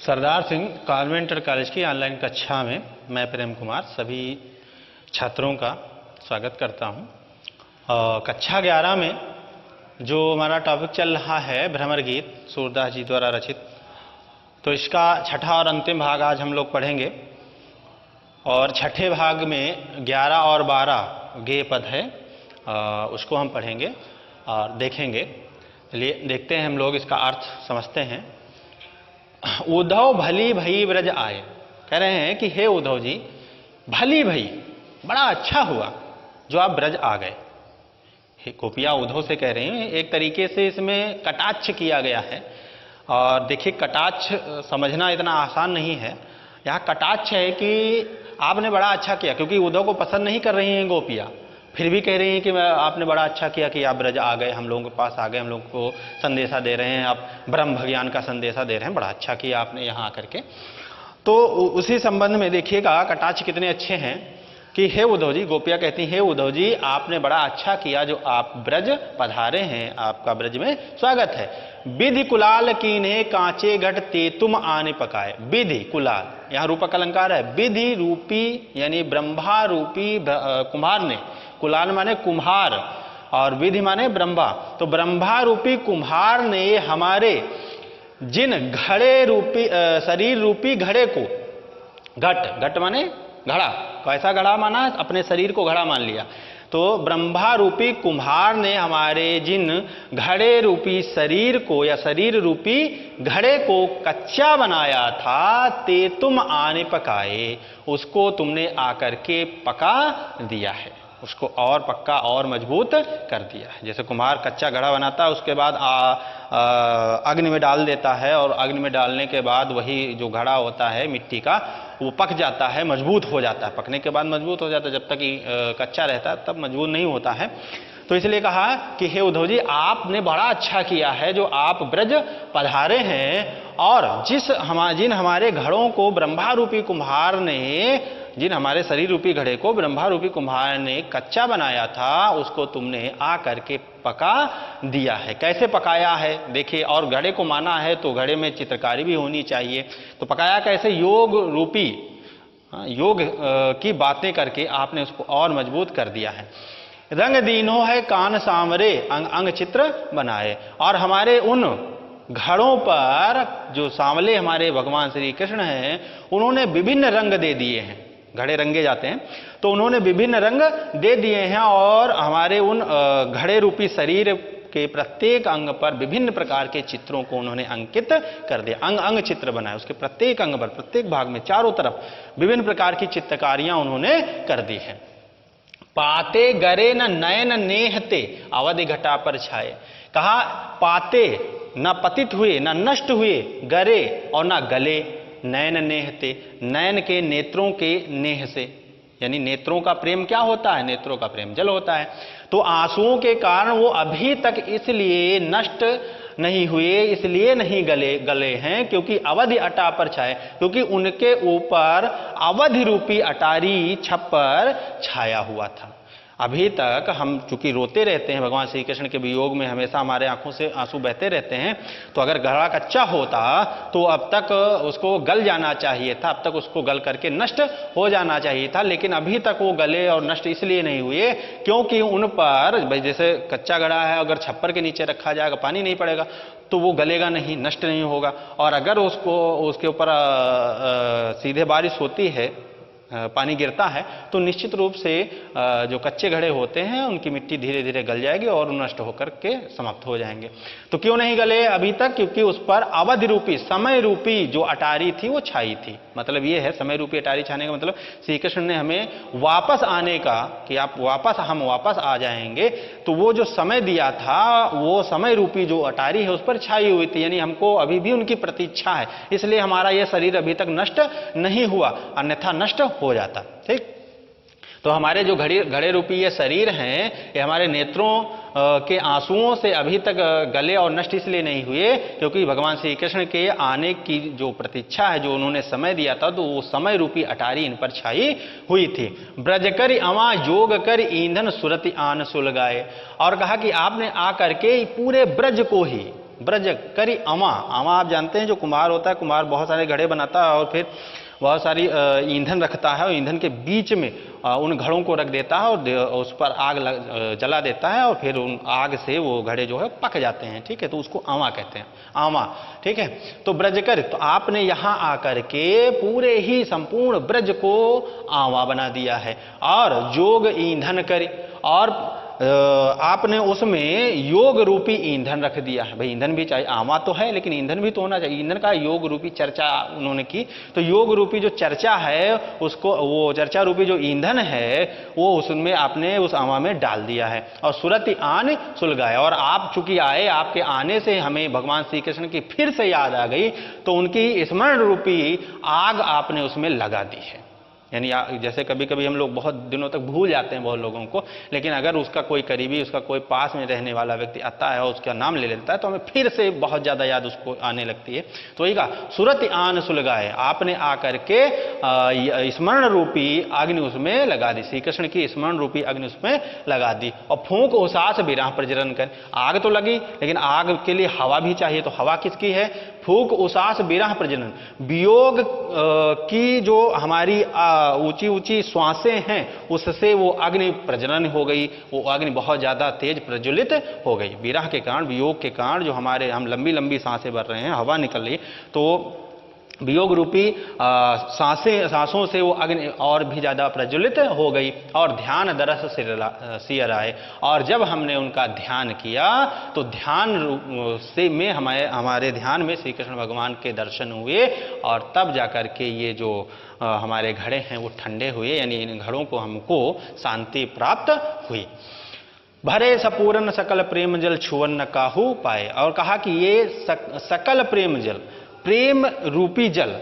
Sardar Singh convent college की online कक्षा में मैं प्रेम कुमार सभी छात्रों का स्वागत करता हूं। कक्षा 11 में जो हमारा टॉपिक चल रहा है भ्रमर गीत सूरदास जी द्वारा रचित, तो इसका छठा और अंतिम भाग आज हम लोग पढ़ेंगे। और छठे भाग में 11 और 12 गेय पद है, उसको हम पढ़ेंगे और देखेंगे। चलिए देखते हैं हम लोग, इसका अर्थ समझते हैं। उद्धव भली भई ब्रज आए, कह रहे हैं कि हे उद्धव जी, भली भई, बड़ा अच्छा हुआ जो आप ब्रज आ गए। गोपियाँ उद्धव से कह रही हैं, एक तरीके से इसमें कटाक्ष किया गया है। और देखिए, कटाक्ष समझना इतना आसान नहीं है। यहाँ कटाक्ष है कि आपने बड़ा अच्छा किया, क्योंकि उद्धव को पसंद नहीं कर रही हैं गोपियाँ, फिर भी कह रही हैं कि आपने बड़ा अच्छा किया कि आप ब्रज आ गए, हम लोगों के पास आ गए, हम लोगों को संदेशा दे रहे हैं, आप ब्रह्म भज्ञान का संदेशा दे रहे हैं, बड़ा अच्छा किया आपने यहाँ आकर के। तो उसी संबंध में देखिएगा कटाक्ष कितने अच्छे हैं कि हे उद्धव जी, गोपियाँ कहती हैं, हे उद्धव जी, आपने बड़ा अच्छा किया जो आप ब्रज पधारे हैं, आपका ब्रज में स्वागत है। विधि कुलाल कीन्हे कांचे घट ते तुम आने पकाए। विधि कुलाल, यहाँ रूपक अलंकार है। विधि रूपी यानी ब्रह्मा रूपी कुम्हार ने, कुलाल माने कुम्हार और विधि माने ब्रह्मा, तो ब्रह्मा रूपी कुम्हार ने हमारे जिन घड़े रूपी शरीर रूपी घड़े को, घट माने घड़ा, कैसा घड़ा माना, अपने शरीर को घड़ा मान लिया, तो ब्रह्मा रूपी कुम्हार ने हमारे जिन घड़े रूपी शरीर को या शरीर रूपी घड़े को कच्चा बनाया था, ते तुम आने पकाए, उसको तुमने आकर के पका दिया है, उसको और पक्का और मजबूत कर दिया है। जैसे कुम्हार कच्चा घड़ा बनाता है, उसके बाद अग्नि में डाल देता है, और अग्नि में डालने के बाद वही जो घड़ा होता है मिट्टी का, वो पक जाता है, मजबूत हो जाता है। पकने के बाद मजबूत हो जाता है, जब तक कच्चा रहता है तब मजबूत नहीं होता है। तो इसलिए कहा कि हे उद्धव जी, आपने बड़ा अच्छा किया है जो आप ब्रज पधारे हैं, और जिन हमारे घड़ों को ब्रह्मा रूपी कुम्हार ने, जिन हमारे शरीर रूपी घड़े को ब्रह्मा रूपी कुम्हार ने कच्चा बनाया था, उसको तुमने आ करके पका दिया है। कैसे पकाया है देखिए, और घड़े को माना है तो घड़े में चित्रकारी भी होनी चाहिए, तो पकाया कैसे, योग रूपी, योग की बातें करके आपने उसको और मजबूत कर दिया है। रंग दीनो है कान सांवरे, अंग अंग चित्र बनाए, और हमारे उन घड़ों पर जो सांवले हमारे भगवान श्री कृष्ण हैं, उन्होंने विभिन्न रंग दे दिए हैं। घड़े रंगे जाते हैं, तो उन्होंने विभिन्न रंग दे दिए हैं, और हमारे उन घड़े रूपी शरीर के प्रत्येक अंग पर विभिन्न प्रकार के चित्रों को उन्होंने अंकित कर दिया। अंग अंग चित्र बनाए, उसके प्रत्येक अंग पर, प्रत्येक भाग में, चारों तरफ विभिन्न प्रकार की चित्रकारियां उन्होंने कर दी है। पाते गरे न नयन नेहते, अवधि घटा पर छाए। कहा पाते, न पतित हुए, न नष्ट हुए, गरे और न गले, नयन नेहते, नयन के नेत्रों के नेह से, यानी नेत्रों का प्रेम क्या होता है, नेत्रों का प्रेम जल होता है। तो आंसुओं के कारण वो अभी तक इसलिए नष्ट नहीं हुए, इसलिए नहीं गले हैं क्योंकि अवधि अटा पर छाए, क्योंकि उनके ऊपर अवधि रूपी अटारी छप्पर छाया हुआ था। अभी तक हम चूंकि रोते रहते हैं, भगवान श्री कृष्ण के वियोग में हमेशा हमारे आंखों से आंसू बहते रहते हैं, तो अगर घड़ा कच्चा होता तो अब तक उसको गल जाना चाहिए था, अब तक उसको गल करके नष्ट हो जाना चाहिए था, लेकिन अभी तक वो गले और नष्ट इसलिए नहीं हुए क्योंकि उन पर, भाई जैसे कच्चा घड़ा है, अगर छप्पर के नीचे रखा जाएगा, पानी नहीं पड़ेगा तो वो गलेगा नहीं, नष्ट नहीं होगा। और अगर उसके ऊपर सीधे बारिश होती है, पानी गिरता है, तो निश्चित रूप से जो कच्चे घड़े होते हैं उनकी मिट्टी धीरे धीरे गल जाएगी और नष्ट होकर के समाप्त हो जाएंगे। तो क्यों नहीं गले अभी तक, क्योंकि उस पर अवधि रूपी, समय रूपी जो अटारी थी वो छाई थी। मतलब ये है, समय रूपी अटारी छाने का मतलब श्री कृष्ण ने हमें वापस आने का, कि आप वापस, हम वापस आ जाएंगे, तो वो जो समय दिया था, वो समय रूपी जो अटारी है उस पर छाई हुई थी, यानी हमको अभी भी उनकी प्रतीक्षा है, इसलिए हमारा यह शरीर अभी तक नष्ट नहीं हुआ, अन्यथा नष्ट हो जाता। ठीक, तो हमारे जो घड़े रूपी ये शरीर हैं, ये हमारे नेत्रों के आंसुओं से अभी तक गले और नष्ट इसलिए नहीं हुए क्योंकि भगवान श्री कृष्ण के आने की जो प्रतीक्षा है, जो उन्होंने समय दिया था, तो वो समय रूपी अटारी इन पर छाई हुई थी। ब्रज कर अमा योग कर ईंधन सुरति आन सुलगाए, और कहा कि आपने आकर के पूरे ब्रज को ही, ब्रज करी अमा। अमा आप जानते हैं जो कुम्हार होता है, कुम्हार बहुत सारे घड़े बनाता है और फिर बहुत सारी ईंधन रखता है और ईंधन के बीच में उन घड़ों को रख देता है और उस पर आग जला देता है और फिर उन आग से वो घड़े जो है पक जाते हैं। ठीक है, तो उसको आमा कहते हैं, आमा। ठीक है, तो ब्रज कर, तो आपने यहाँ आकर के पूरे ही संपूर्ण ब्रज को आमा बना दिया है। और जोग ईंधन कर, और आपने उसमें योग रूपी ईंधन रख दिया है। भाई ईंधन भी चाहिए, आमा तो है लेकिन ईंधन भी तो होना चाहिए। ईंधन का योग रूपी चर्चा उन्होंने की, तो योग रूपी जो चर्चा है उसको, वो चर्चा रूपी जो ईंधन है वो उसमें आपने उस आमा में डाल दिया है। और सुरति आन सुलगाए, और आप चूंकि आए, आपके आने से हमें भगवान श्री कृष्ण की फिर से याद आ गई, तो उनकी स्मरण रूपी आग आपने उसमें लगा दी है। यानी जैसे कभी कभी हम लोग बहुत दिनों तक भूल जाते हैं बहुत लोगों को, लेकिन अगर उसका कोई करीबी, उसका कोई पास में रहने वाला व्यक्ति आता है और उसका नाम ले लेता है तो हमें फिर से बहुत ज़्यादा याद उसको आने लगती है। तो वही कहा, सुरत आन सुलगाए, आपने आकर के स्मरण रूपी अग्नि उसमें लगा दी, श्री कृष्ण की स्मरण रूपी अग्नि उसमें लगा दी। और फूंक उसास विरह प्रज्वलन कर, आग तो लगी लेकिन आग के लिए हवा भी चाहिए, तो हवा किसकी है? फूंक उसास विरह प्रज्वलन, वियोग की जो हमारी ऊंची ऊंची श्वासें हैं उससे वो अग्नि प्रज्वलन हो गई, वो अग्नि बहुत ज्यादा तेज प्रज्वलित हो गई। विरह के कारण, वियोग के कारण जो हमारे हम लंबी लंबी सांसें भर रहे हैं, हवा निकल रही, तो वियोग रूपी सांसों से वो अग्नि और भी ज्यादा प्रज्वलित हो गई। और ध्यान दरस सिर आए, और जब हमने उनका ध्यान किया तो ध्यान से में हमारे ध्यान में श्री कृष्ण भगवान के दर्शन हुए, और तब जाकर के ये जो हमारे घड़े हैं वो ठंडे हुए, यानी इन घड़ों को हमको शांति प्राप्त हुई। भरे सपूरन सकल प्रेम जल छुवन न काहू पाए, और कहा कि ये सकल प्रेम जल, प्रेम रूपी जल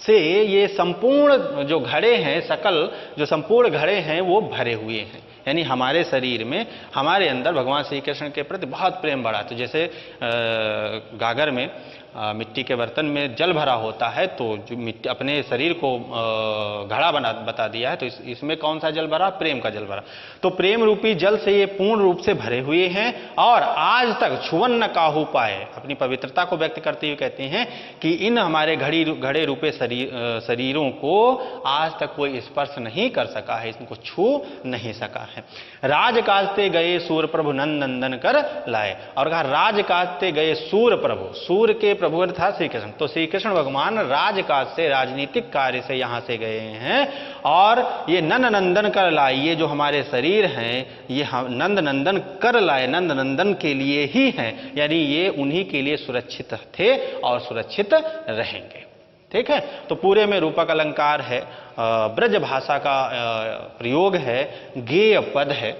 से ये संपूर्ण जो घड़े हैं, सकल जो संपूर्ण घड़े हैं वो भरे हुए हैं। यानी हमारे शरीर में, हमारे अंदर भगवान श्री कृष्ण के प्रति बहुत प्रेम बढ़ा। तो जैसे गागर में मिट्टी के बर्तन में जल भरा होता है, तो जो मिट्टी अपने शरीर को घड़ा बता दिया है, तो इसमें कौन सा जल भरा? प्रेम का जल भरा। तो प्रेम रूपी जल से ये पूर्ण रूप से भरे हुए हैं, और आज तक छुवन न काहू पाए, अपनी पवित्रता को व्यक्त करते हुए कहते हैं कि इन हमारे घड़े रूपे शरीरों को आज तक कोई स्पर्श नहीं कर सका है, इनको छू नहीं सका है। राज काजते गए सूर प्रभु नंद नंदन कर लाए, और कहा राज काजते गए सूर प्रभु, सूर के प्रभु था श्री कृष्ण, तो श्री कृष्ण भगवान राजकाज से, राजनीतिक कार्य से यहां से गए हैं, और ये नंद नंदन कर लाए, ये जो हमारे शरीर हैं ये नंद नंदन कर लाए, नंद नंदन के लिए ही हैं, यानी ये उन्हीं के लिए सुरक्षित थे और सुरक्षित रहेंगे। ठीक है, तो पूरे में रूपक अलंकार है, ब्रज भाषा का प्रयोग है, गेय पद है।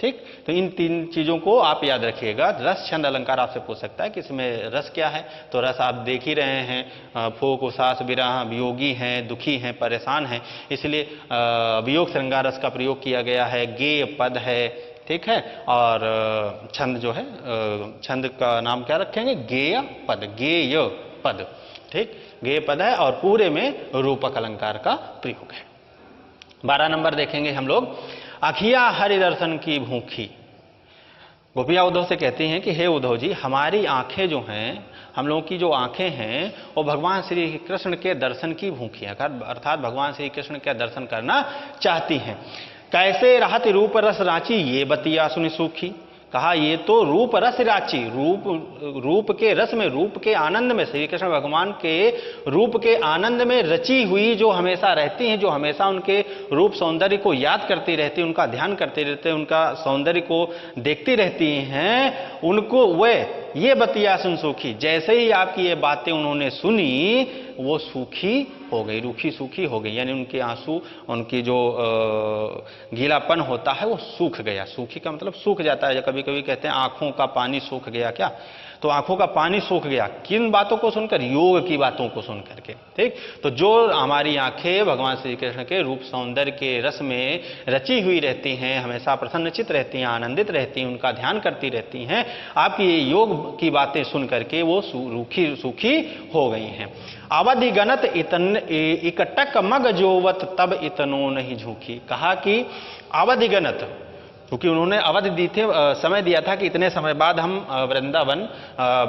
ठीक, तो इन तीन चीजों को आप याद रखिएगा। रस छंद अलंकार आपसे पूछ सकता है कि इसमें रस क्या है, तो रस आप देख ही रहे हैं, फोक उसास विरह, वियोगी हैं, दुखी हैं, परेशान हैं, इसलिए वियोग श्रृंगार रस का प्रयोग किया गया है। गेय पद है, ठीक है, और छंद जो है, छंद का नाम क्या रखेंगे? गेय पद, गेय पद। ठीक, गेय पद है, और पूरे में रूपक अलंकार का प्रयोग है। 12 नंबर देखेंगे हम लोग, अखिया हरि दर्शन की भूखी। गोपियाँ उद्धव से कहती हैं कि हे उद्धव जी, हमारी आंखें जो हैं, हम लोगों की जो आंखें हैं वो भगवान श्री कृष्ण के दर्शन की भूखी हैं, अर्थात भगवान श्री कृष्ण के दर्शन करना चाहती हैं। कैसे रहत रूप रस रांची, ये बतिया सुनि सूखी। कहा ये तो रूप रस रांची, रूप के रस में, रूप के आनंद में, श्री कृष्ण भगवान के रूप के आनंद में रची हुई जो हमेशा रहती हैं, जो हमेशा उनके रूप सौंदर्य को याद करती रहती हैं, उनका ध्यान करते रहते हैं, उनका सौंदर्य को देखती रहती हैं, उनको वे ये बतिया सुन सूखी, जैसे ही आपकी ये बातें उन्होंने सुनी वो सूखी हो गई, रूखी सूखी हो गई, यानी उनके आंसू, उनकी जो गीलापन होता है वो सूख गया। सूखी का मतलब सूख जाता है, कभी कभी कहते हैं आंखों का पानी सूख गया, क्या? तो आंखों का पानी सूख गया, किन बातों को सुनकर? योग की बातों को सुन करके। ठीक, तो जो हमारी आंखें भगवान श्री कृष्ण के रूप सौंदर्य के रस में रची हुई रहती हैं, हमेशा प्रसन्नचित रहती हैं, आनंदित रहती हैं, उनका ध्यान करती रहती हैं, आपकी ये योग की बातें सुन करके वो रूखी सूखी हो गई हैं। अवधि गणत इकटक मग जोवत तब इतनो नहीं झूठी। कहा कि अवधि गणत, क्योंकि उन्होंने अवधि दी थी, समय दिया था कि इतने समय बाद हम वृंदावन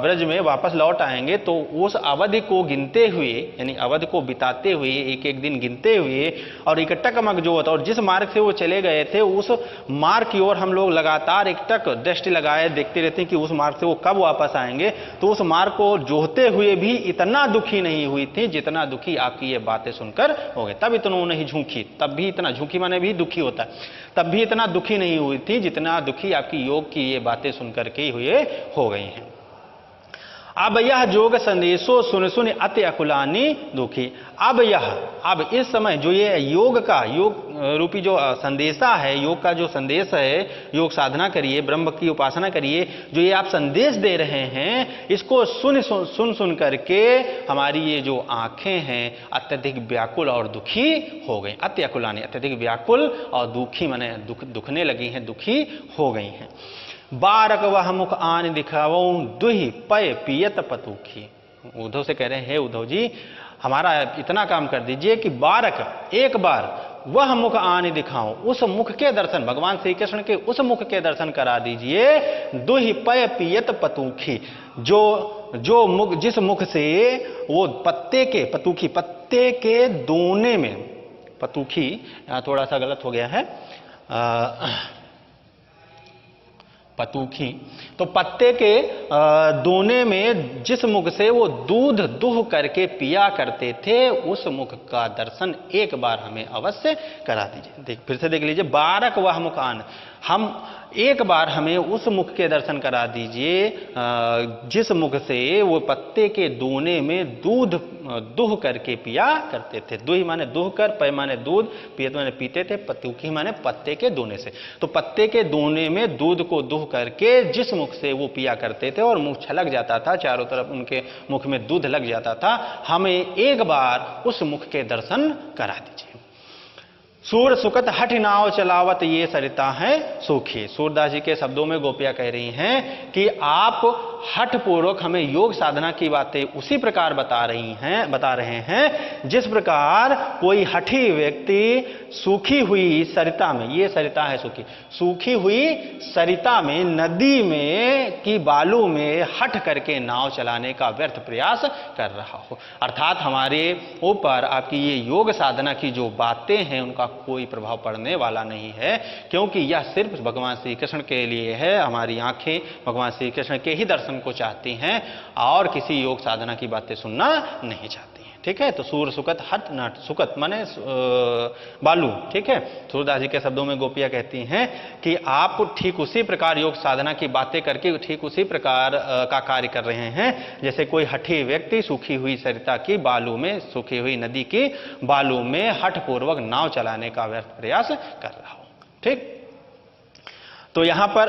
ब्रज में वापस लौट आएंगे। तो उस अवधि को गिनते हुए, यानी अवधि को बिताते हुए, एक एक दिन गिनते हुए और एकटक जो होता, और जिस मार्ग से वो चले गए थे उस मार्ग की ओर हम लोग लगातार एकटक दृष्टि लगाए देखते रहते हैं कि उस मार्ग से वो कब वापस आएंगे। तो उस मार्ग को जोहते हुए भी इतना दुखी नहीं हुई थी जितना दुखी आपकी ये बातें सुनकर हो गए। तब इतना नहीं झूठी, तब भी इतना झूठी माने भी दुखी होता है, तब भी इतना दुखी नहीं हुई थी जितना दुखी आपकी योग की ये बातें सुनकर के हुए हो गई हैं। अब यह जोग संदेशो सुन सुन अति अकुलानी दुखी। अब इस समय जो ये योग रूपी जो संदेशा है, योग का जो संदेश है, योग साधना करिए, ब्रह्म की उपासना करिए, जो ये आप संदेश दे रहे हैं, इसको सुन करके हमारी ये जो आंखें हैं अत्यधिक व्याकुल और दुखी हो गई। अति अकुलानी, अत्यधिक व्याकुल और दुखी माने दुखने लगी हैं, दुखी हो गई हैं। बारक वह मुख आन दिखावो दुहि पय पियत पतुखी। उद्धव से कह रहे हैं, हे उद्धव जी, हमारा इतना काम कर दीजिए कि बारक, एक बार वह मुख आन दिखाओ, उस मुख के दर्शन, भगवान श्री कृष्ण के उस मुख के दर्शन करा दीजिए। दुहि पय पियत पतुखी, जो मुख, जिस मुख से वो पतुखी पत्ते के दोने में, पतुखी यहां थोड़ा सा गलत हो गया है, पतुखी, तो पत्ते के दोने में जिस मुख से वो दूध दुह करके पिया करते थे, उस मुख का दर्शन एक बार हमें अवश्य करा दीजिए। फिर से देख लीजिए, बारक वह मुखान, हम एक बार हमें उस मुख के दर्शन करा दीजिए जिस मुख से वो पत्ते के दोने में दूध दुह करके पिया करते थे। दुही माने दुह कर, पय माने दूध, पियत माने पीते थे, पतुखी माने पत्ते के दोने से। तो पत्ते के दोने में दूध को दुह करके जिस मुख से वो पिया करते थे और मुख छलक जाता था, चारों तरफ उनके मुख में दूध लग जाता था, हमें एक बार उस मुख के दर्शन करा दीजिए। सूर सुकत हठ नाव चलावत ये सरिता है सूखी। सूरदास जी के शब्दों में गोपियां कह रही हैं कि आप हठ पूर्वक हमें योग साधना की बातें उसी प्रकार बता रहे हैं जिस प्रकार कोई हठी व्यक्ति सूखी हुई सरिता में, ये सरिता है सूखी हुई सरिता में, नदी में की बालू में हठ करके नाव चलाने का व्यर्थ प्रयास कर रहा हो। अर्थात हमारे ऊपर आपकी ये योग साधना की जो बातें हैं उनका कोई प्रभाव पड़ने वाला नहीं है, क्योंकि यह सिर्फ भगवान श्री कृष्ण के लिए है। हमारी आंखें भगवान श्री कृष्ण के ही दर्शन को चाहती हैं और किसी योग साधना की बातें सुनना नहीं चाहती हैं। ठीक है, तो सूर सुकत हट नट, सुकत माने बालू। ठीक है, सूरदास जी के शब्दों में गोपियां कहती हैं कि आप ठीक उसी प्रकार योग साधना की बातें करके ठीक उसी प्रकार का कार्य कर रहे हैं जैसे कोई हठी व्यक्ति सूखी हुई सरिता की बालू में, सूखी हुई नदी की बालू में हठ पूर्वक नाव चलाने का व्यर्थ प्रयास कर रहा हो। ठीक, तो यहां पर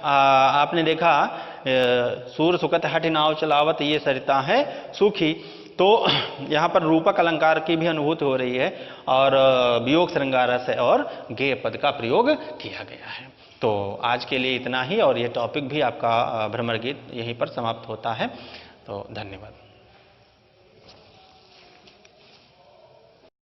आपने देखा सूर सुकत हठ नाव चलावत ये सरिता है सूखी, तो यहां पर रूपक अलंकार की भी अनुभूति हो रही है और वियोग श्रृंगार रस और गेय पद का प्रयोग किया गया है। तो आज के लिए इतना ही, और ये टॉपिक भी आपका भ्रमर गीत यहीं पर समाप्त होता है। तो धन्यवाद।